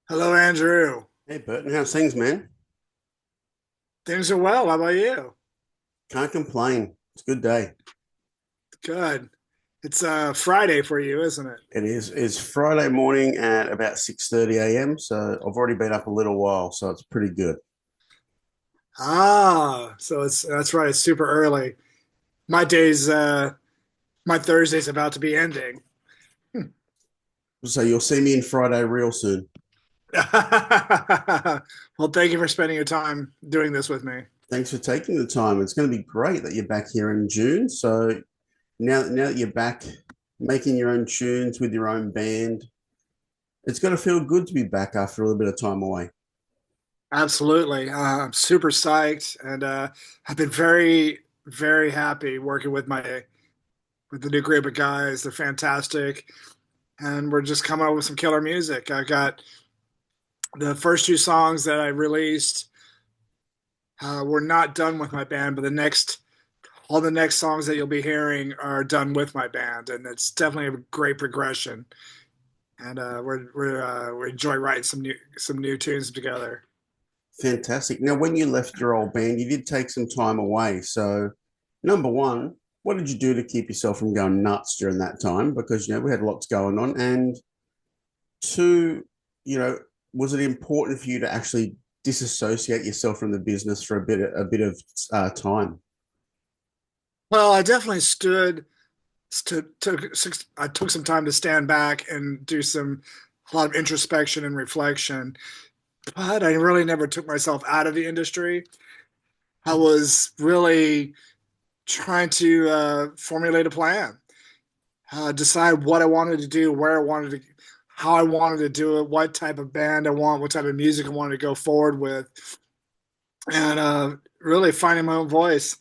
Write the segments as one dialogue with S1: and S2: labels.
S1: Hello, Andrew.
S2: Hey Burton, how's things, man?
S1: Things are well. How about you?
S2: Can't complain. It's a good day.
S1: Good. It's Friday for you, isn't it?
S2: It is. It's Friday morning at about 6:30 a.m. So I've already been up a little while, so it's pretty good.
S1: So that's right. It's super early. My day's my Thursday's about to be ending.
S2: So you'll see me in Friday real soon.
S1: Well, thank you for spending your time doing this with me.
S2: Thanks for taking the time. It's going to be great that you're back here in June. So now that you're back making your own tunes with your own band, it's going to feel good to be back after a little bit of time away.
S1: Absolutely. I'm super psyched, and I've been very, very happy working with the new group of guys. They're fantastic, and we're just coming up with some killer music. I got the first two songs that I released were not done with my band, but all the next songs that you'll be hearing are done with my band, and it's definitely a great progression. And we enjoy writing some new tunes together.
S2: Fantastic. Now, when you left your old band, you did take some time away. So, number one, what did you do to keep yourself from going nuts during that time? Because, we had lots going on. And two, you know, was it important for you to actually disassociate yourself from the business for a bit of time?
S1: Well, I definitely I took some time to stand back and do a lot of introspection and reflection, but I really never took myself out of the industry. I was really trying to formulate a plan, decide what I wanted to do, where I wanted to, how I wanted to do it, what type of band I want, what type of music I wanted to go forward with, and really finding my own voice.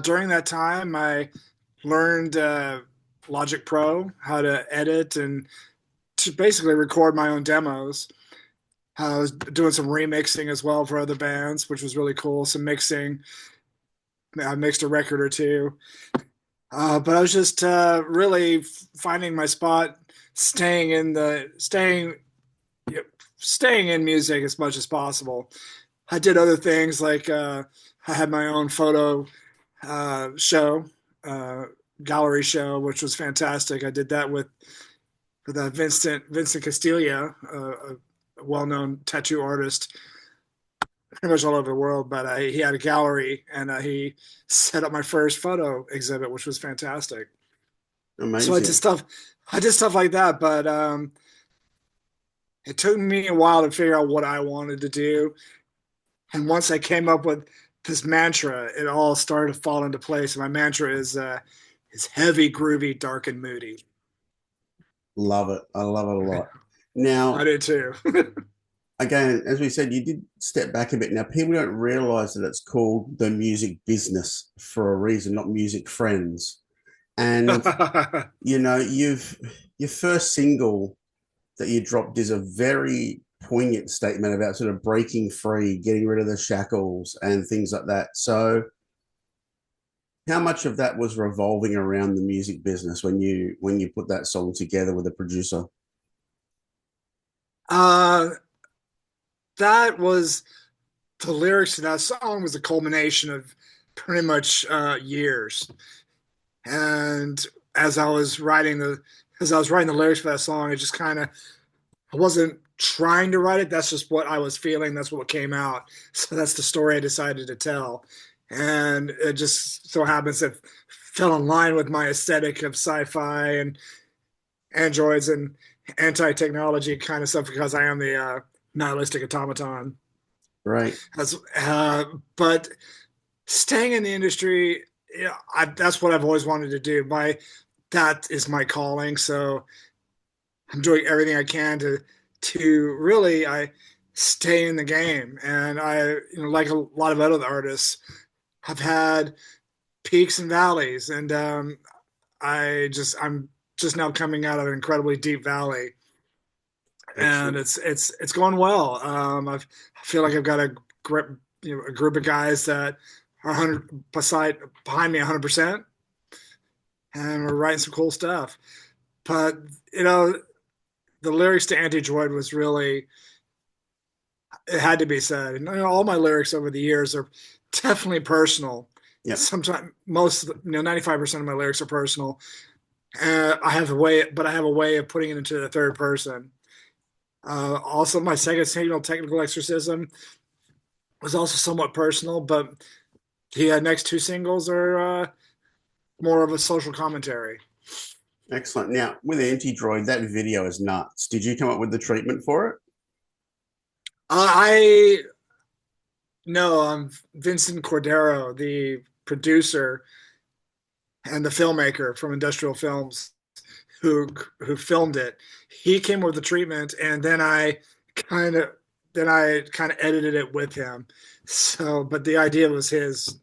S1: During that time, I learned Logic Pro, how to edit and to basically record my own demos. I was doing some remixing as well for other bands, which was really cool. Some mixing. I mixed a record or two. But I was just really finding my spot, staying in the staying staying in music as much as possible. I did other things like I had my own photo show, uh, gallery show, which was fantastic. I did that with Vincent Castilla, a well-known tattoo artist, pretty much all over the world. But he had a gallery, and he set up my first photo exhibit, which was fantastic. So
S2: Amazing.
S1: I did stuff like that, but it took me a while to figure out what I wanted to do. And once I came up with this mantra, it all started to fall into place. And my mantra is heavy, groovy, dark, and moody.
S2: Love it. I love it a lot. Now,
S1: I did too.
S2: again, as we said, you did step back a bit. Now, people don't realize that it's called the music business for a reason, not music friends. And you've your first single that you dropped is a very poignant statement about sort of breaking free, getting rid of the shackles and things like that. So, how much of that was revolving around the music business when you put that song together with a producer?
S1: uh, that was the lyrics to that song was a culmination of pretty much years. And as I was writing the as I was writing the lyrics for that song, it just kind of I wasn't trying to write it. That's just what I was feeling. That's what came out. So that's the story I decided to tell. And it just so happens that fell in line with my aesthetic of sci-fi and androids and anti-technology kind of stuff because I am the nihilistic automaton.
S2: Right.
S1: That's, but staying in the industry, yeah, that's what I've always wanted to do. That is my calling. So I'm doing everything I can to really I stay in the game. And like a lot of other artists, have had peaks and valleys, and I'm just now coming out of an incredibly deep valley, and
S2: Excellent.
S1: it's going well. I feel like I've got a grip, a group of guys that are 100 behind me 100%, and we're writing some cool stuff. But you know, the lyrics to Anti-Droid was really, it had to be said. And all my lyrics over the years are definitely personal.
S2: Yep.
S1: Sometimes most, 95% of my lyrics are personal. I have a way, but I have a way of putting it into the third person. Also, my second single, Technical Exorcism, was also somewhat personal, but the next two singles are more of a social commentary.
S2: Excellent. Now, with Anti-Droid, that video is nuts. Did you come up with the treatment for it?
S1: I No, Vincent Cordero, the producer and the filmmaker from Industrial Films, who who filmed it. He came up with the treatment, and kind of then I kind of edited it with him. So, but the idea was his,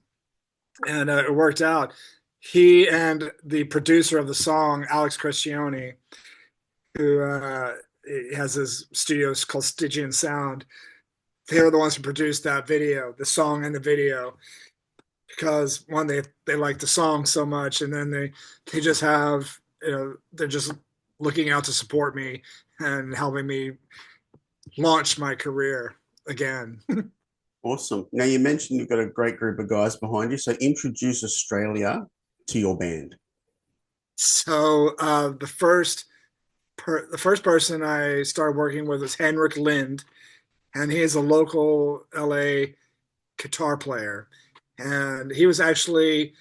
S1: and it worked out. He and the producer of the song, Alex Crescione, who has his studios called Stygian Sound, they were the ones who produced that video, the song and the video, because one, they like the song so much, and then they just have, they're just looking out to support me and helping me launch my career again.
S2: Awesome. Now, you mentioned you've got a great group of guys behind you. So introduce Australia to your band.
S1: So the first person I started working with was Henrik Lind, and he is a local LA guitar player. And he was actually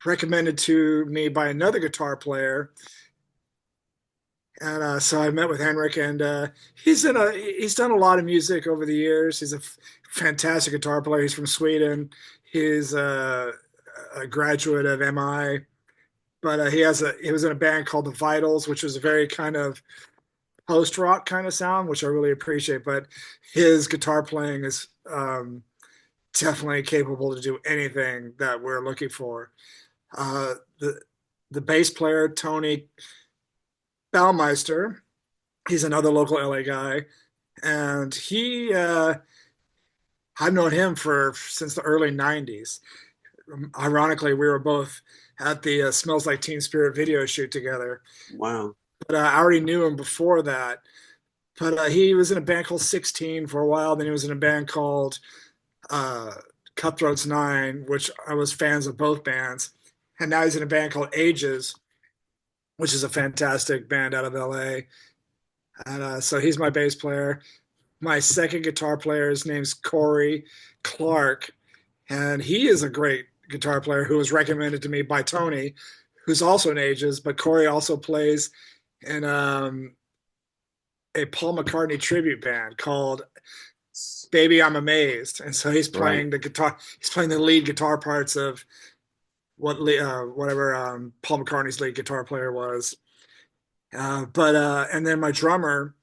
S1: recommended to me by another guitar player. And so I met with Henrik, and he's done a lot of music over the years. He's a fantastic guitar player. He's from Sweden. He's a graduate of MI, but he was in a band called the Vitals, which was a very kind of post rock kind of sound, which I really appreciate. But his guitar playing is definitely capable to do anything that we're looking for. Uh, the bass player, Tony Baumeister, he's another local LA guy, and I've known him for since the early '90s. Ironically, we were both at the "Smells Like Teen Spirit" video shoot together.
S2: Wow.
S1: But I already knew him before that. But he was in a band called 16 for a while. Then he was in a band called uh, Cutthroats 9, which I was fans of both bands. And now he's in a band called Ages, which is a fantastic band out of LA. And so he's my bass player. My second guitar player, his name's Corey Clark, and he is a great guitar player who was recommended to me by Tony, who's also in Ages, but Corey also plays in a Paul McCartney tribute band called Baby I'm Amazed. And so he's playing the guitar, he's playing the lead guitar parts of whatever Paul McCartney's lead guitar player was. And then my drummer,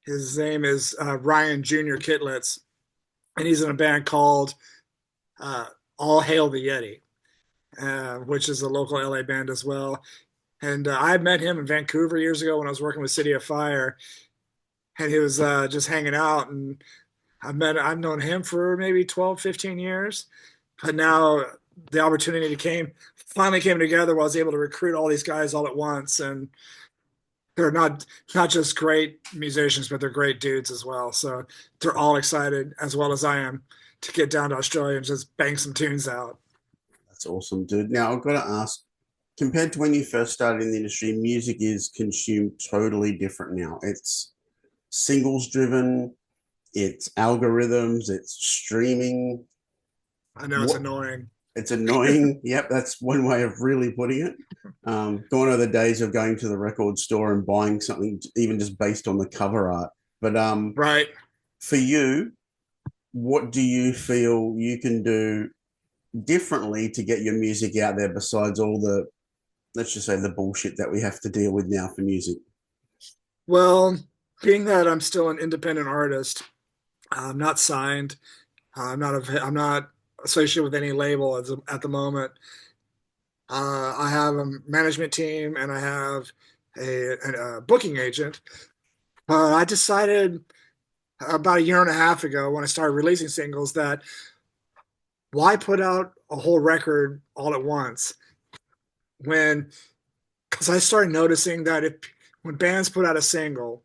S1: his name is Ryan Jr. Kitlitz, and he's in a band called All Hail the Yeti, which is a local LA band as well. And I met him in Vancouver years ago when I was working with City of Fire, and he was just hanging out. And I've known him for maybe 12, 15 years, but now the opportunity finally came together where I was able to recruit all these guys all at once, and they're not just great musicians, but they're great dudes as well. So they're all excited, as well as I am, to get down to Australia and just bang some tunes out.
S2: That's awesome, dude. Now, I've got to ask, compared to when you first started in the industry, music is consumed totally different now. It's singles driven, it's algorithms, it's streaming.
S1: I know it's annoying.
S2: It's annoying. Yep, that's one way of really putting it. Gone are the days of going to the record store and buying something even just based on the cover art. But
S1: right.
S2: For you, what do you feel you can do differently to get your music out there besides all the, let's just say, the bullshit that we have to deal with now for music?
S1: Well, being that I'm still an independent artist, I'm not signed. I'm not associated with any label at the moment. I have a management team and I have a booking agent. I decided about a year and a half ago when I started releasing singles that why put out a whole record all at once, when because I started noticing that if when bands put out a single,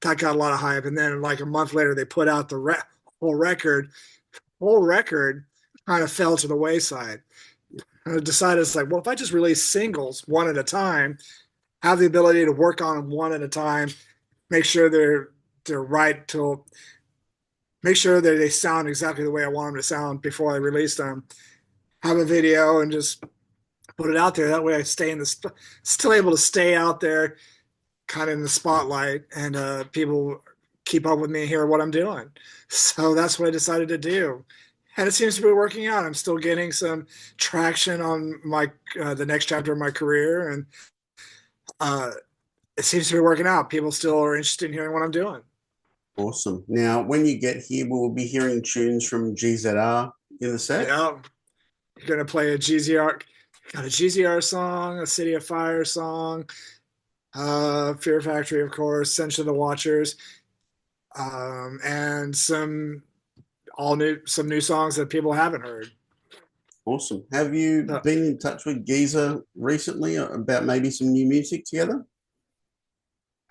S1: that got a lot of hype, and then like a month later they put out the whole record. Whole record kind of fell to the wayside. And I decided it's like, well, if I just release singles one at a time, have the ability to work on them one at a time, make sure they're right till make sure that they sound exactly the way I want them to sound before I release them. Have a video and just put it out there. That way I stay in the still able to stay out there kind of in the spotlight, and people keep up with me and hear what I'm doing. So that's what I decided to do. And it seems to be working out. I'm still getting some traction on my the next chapter of my career, and uh, it seems to be working out. People still are interested in hearing what I'm doing.
S2: Awesome. Now, when you get here, we'll be hearing tunes from GZR in the set.
S1: Yeah, you're gonna play a GZR, got a GZR song, a City of Fire song, Fear Factory, of course, Essential the Watchers, and some new songs that people haven't heard.
S2: Awesome. Have you
S1: So,
S2: been in touch with Geezer recently about maybe some new music together?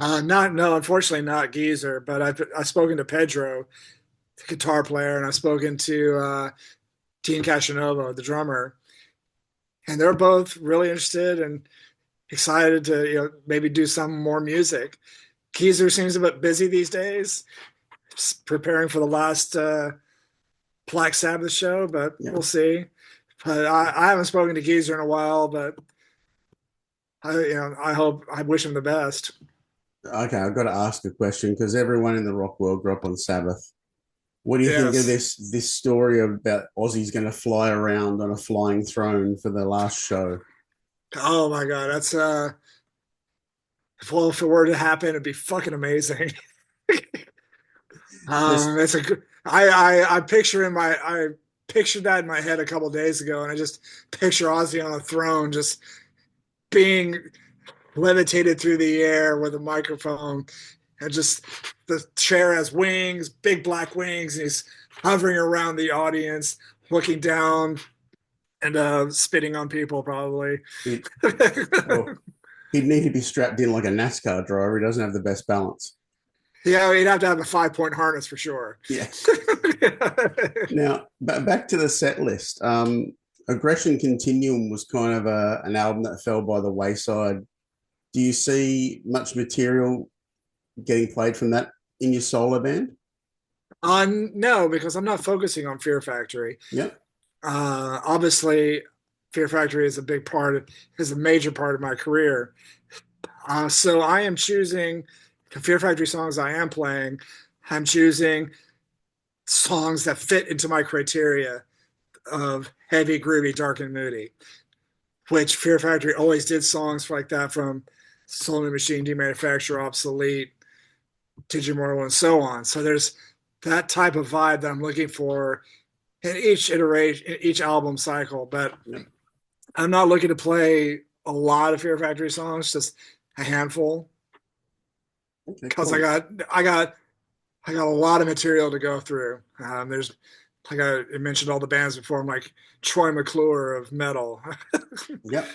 S1: not no, unfortunately not Geezer, but I've spoken to Pedro, the guitar player, and I've spoken to Dean Castronovo, the drummer, and they're both really interested and excited to maybe do some more music. Geezer seems a bit busy these days, just preparing for the last Black Sabbath show, but
S2: Yeah.
S1: we'll see. But I haven't spoken to Geezer in a while, but I wish him the best.
S2: Okay, I've got to ask a question because everyone in the rock world grew up on Sabbath. What do you think of
S1: Yes.
S2: this story about Ozzy's going to fly around on a flying throne for the last show?
S1: Oh my God, that's if it were to happen, it'd be fucking amazing.
S2: Just
S1: It's a good. I pictured that in my head a couple days ago, and I just picture Ozzy on a throne, just being levitated through the air with a microphone, and just the chair has wings, big black wings, and he's hovering around the audience, looking down and spitting on people, probably.
S2: it, well, he'd need to be strapped in like a NASCAR driver. He doesn't have the best balance.
S1: Yeah, you'd have to have a 5 point harness for sure.
S2: Yeah. Now, back to the set list. Aggression Continuum was kind of an album that fell by the wayside. Do you see much material getting played from that in your solo band?
S1: No, because I'm not focusing on Fear Factory.
S2: Yep.
S1: Obviously, Fear Factory is a major part of my career. So I am choosing the Fear Factory songs I am playing. I'm choosing songs that fit into my criteria of heavy, groovy, dark, and moody, which Fear Factory always did songs like that, from Soul Machine, Demanufacture, Obsolete, Digimortal, and so on. So there's that type of vibe that I'm looking for in each iteration, in each album cycle. But
S2: Yep.
S1: I'm not looking to play a lot of Fear Factory songs, just a handful,
S2: Okay,
S1: because
S2: cool.
S1: I got a lot of material to go through. There's like I mentioned all the bands before. I'm like Troy McClure of metal.
S2: Yep.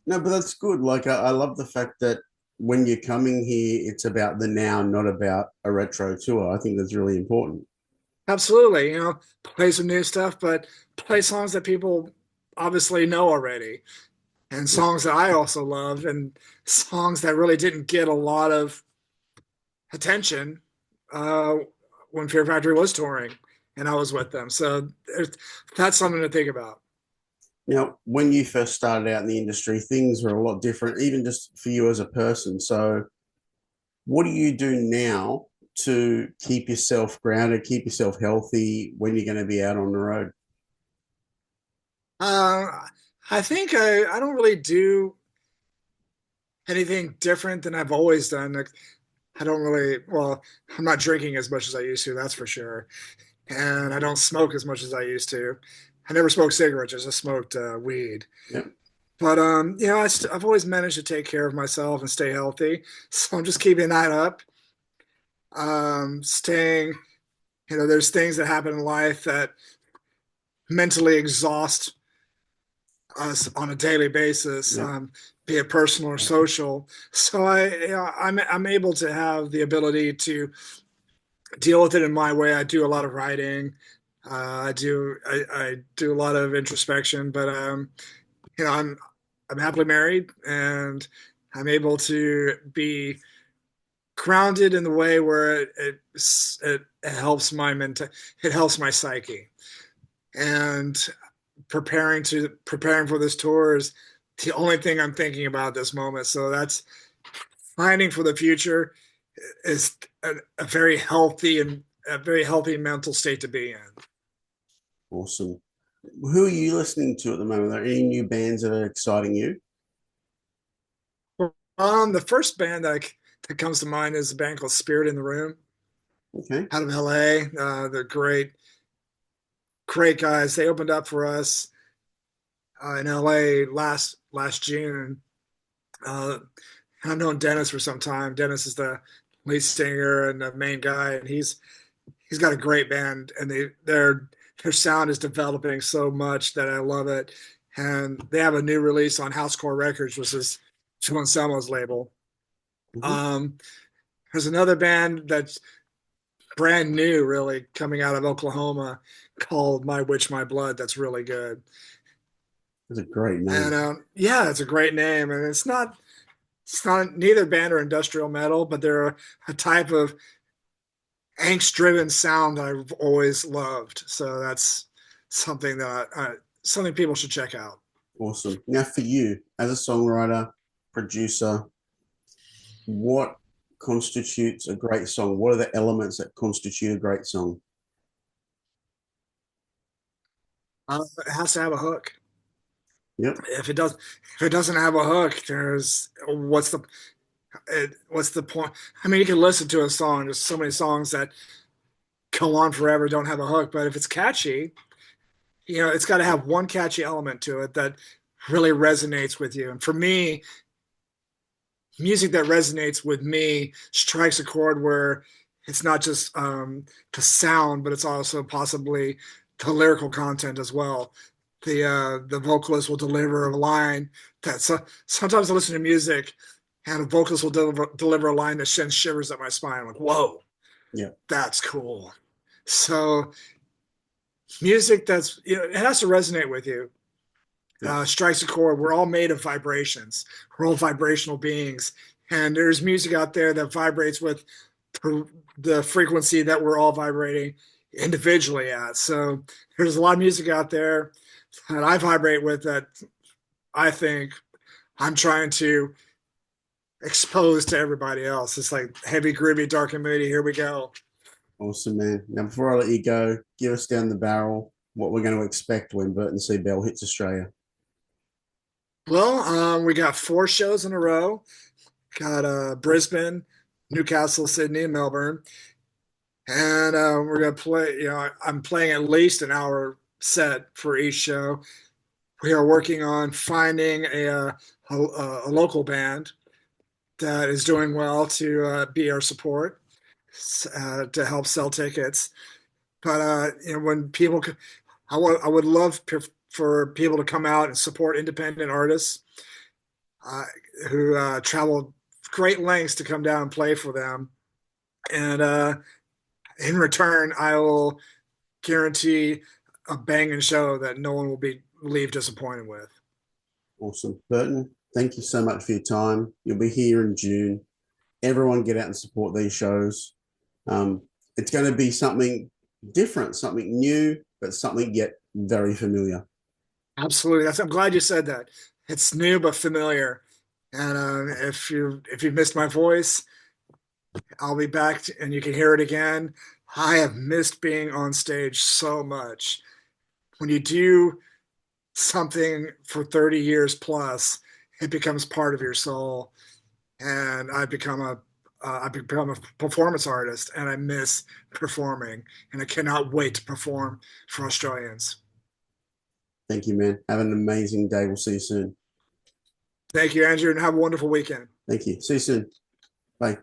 S2: No, but that's good. Like, I love the fact that when you're coming here, it's about the now, not about a retro tour. I think that's really important.
S1: Absolutely, play some new stuff, but play songs that people obviously know already, and
S2: Yep.
S1: songs that I also love, and songs that really didn't get a lot of attention uh, when Fear Factory was touring and I was with them. So that's something to think about.
S2: Now, when you first started out in the industry, things were a lot different, even just for you as a person. So, what do you do now to keep yourself grounded, keep yourself healthy when you're going to be out on the road?
S1: Uh, I think I don't really do anything different than I've always done. Like, I don't really, well, I'm not drinking as much as I used to, that's for sure. And I don't smoke as much as I used to. I never smoked cigarettes, I just smoked weed.
S2: Yep.
S1: But I've always managed to take care of myself and stay healthy. So I'm just keeping that up. Staying, there's things that happen in life that mentally exhaust us on a daily basis,
S2: Yeah.
S1: be it personal or social. So I'm able to have the ability to deal with it in my way. I do a lot of writing. I do a lot of introspection, but I'm happily married, and I'm able to be grounded in the way where it helps it helps my psyche. And preparing for this tour is the only thing I'm thinking about at this moment. So that's planning for the future is a very healthy and a very healthy mental state to be in.
S2: Awesome. Who are you listening to at the moment? Are there any new bands that are exciting you?
S1: The first band that comes to mind is a band called Spirit in the Room
S2: Okay.
S1: out of LA. They're great guys. They opened up for us in LA last June. Uh, I've known Dennis for some time. Dennis is the lead singer and the main guy, and he's got a great band, and their sound is developing so much that I love it. And they have a new release on Housecore Records, which is Phil Anselmo's label.
S2: Mhm.
S1: Um, there's another band that's brand new, really coming out of Oklahoma, called My Witch My Blood. That's really good.
S2: That's a great
S1: And
S2: name.
S1: yeah, it's a great name, and it's not neither band or industrial metal, but they're a type of angst-driven sound that I've always loved. So that's something that something people should check out.
S2: Awesome. Now, for you, as a songwriter, producer, what constitutes a great song? What are the elements that constitute a great song?
S1: It has to have a hook.
S2: Yep.
S1: If it doesn't have a hook, there's what's the point? I mean, you can listen to a song. There's so many songs that go on forever, don't have a hook. But if it's catchy, it's got to have one catchy element to it that really resonates with you. And for me, music that resonates with me strikes a chord where it's not just the sound, but it's also possibly the lyrical content as well. The vocalist will deliver a line that sometimes I listen to music and a vocalist will deliver a line that sends shivers up my spine. I'm like, whoa,
S2: Yeah.
S1: that's cool. So music it has to resonate with you.
S2: Yeah.
S1: Strikes a chord. We're all made of vibrations. We're all vibrational beings, and there's music out there that vibrates with the frequency that we're all vibrating individually at. So there's a lot of music out there that I vibrate with that I think I'm trying to expose to everybody else. It's like heavy, groovy, dark and moody. Here we go.
S2: Awesome, man. Now, before I let you go, give us down the barrel what we're going to expect when Burton C. Bell hits Australia.
S1: Well, we got 4 shows in a row. Got Brisbane, Newcastle, Sydney, and Melbourne. And we're gonna play. I'm playing at least an hour set for each show. We are working on finding a local band that is doing well to be our support to help sell tickets. But when people, I would love for people to come out and support independent artists uh, who travel great lengths to come down and play for them. And in return, I will guarantee a banging show that no one will be leave disappointed with.
S2: Awesome. Burton, thank you so much for your time. You'll be here in June. Everyone get out and support these shows. Um, it's going to be something different, something new, but something yet very familiar.
S1: Absolutely, I'm glad you said that. It's new but familiar. And if you missed my voice, I'll be back and you can hear it again. I have missed being on stage so much. When you do something for 30 years plus, it becomes part of your soul. And I've become a performance artist, and I miss performing, and I cannot wait to perform for Australians.
S2: Thank you, man. Have an amazing day. We'll see you soon.
S1: Thank you, Andrew, and have a wonderful weekend.
S2: Thank you. See you soon. Bye.